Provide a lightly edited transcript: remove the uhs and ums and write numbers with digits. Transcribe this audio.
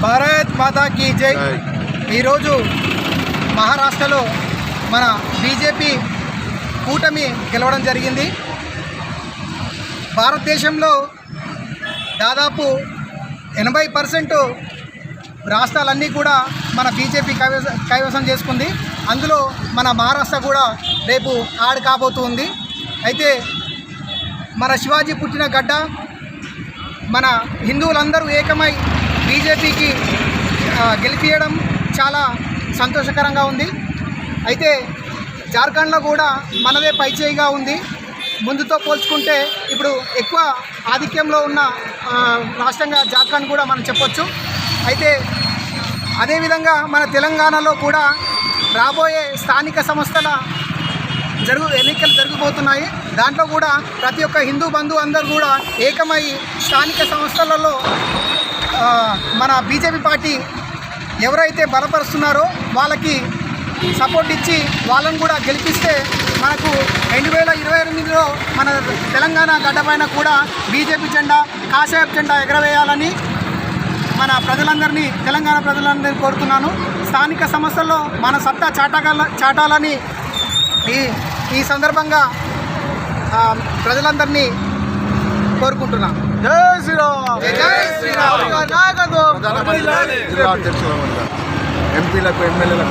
భారత్ మాతా key జై. ఈరోజు మహారాష్ట్రలో మన బీజేపీ కూటమి గెలవడం జరిగింది. భారతదేశంలో దాదాపు 80% రాష్ట్రాలన్నీ కూడా మన బీజేపీ కైవసం చేసుకుంది. అందులో మన మహారాష్ట్ర కూడా రేపు యాడ్ కాబోతుంది. అయితే మన శివాజీ పుట్టిన గడ్డ, మన హిందువులందరూ ఏకమై బీజేపీకి గెలిపించడం చాలా సంతోషకరంగా ఉంది. అయితే జార్ఖండ్లో కూడా మనదే పైచేయిగా ఉంది. ముందుతో పోల్చుకుంటే ఇప్పుడు ఎక్కువ ఆధిక్యంలో ఉన్న రాష్ట్రంగా జార్ఖండ్ కూడా మనం చెప్పొచ్చు. అయితే అదేవిధంగా మన తెలంగాణలో కూడా రాబోయే స్థానిక సంస్థల ఎన్నికలు జరగబోతున్నాయి. దాంట్లో కూడా ప్రతి ఒక్క హిందూ బంధువు అందరూ కూడా ఏకమై స్థానిక సంస్థలలో మన బీజేపీ పార్టీ ఎవరైతే బలపరుస్తున్నారో వాళ్ళకి సపోర్ట్ ఇచ్చి వాళ్ళని కూడా గెలిపిస్తే మనకు 2028లో మన తెలంగాణ గడ్డపైన కూడా బీజేపీ జెండా, కాషాయపు జెండా ఎగరవేయాలని మన ప్రజలందరినీ, తెలంగాణ ప్రజలందరినీ కోరుతున్నాను. స్థానిక సంస్థల్లో మన సత్తా చాటాలని ఈ సందర్భంగా ప్రజలందరినీ కోరుకుంటున్నాను. జై శ్రీరామ్. జై శ్రీరామ్. ఎంపీలకు ఎమ్మెల్యేలకు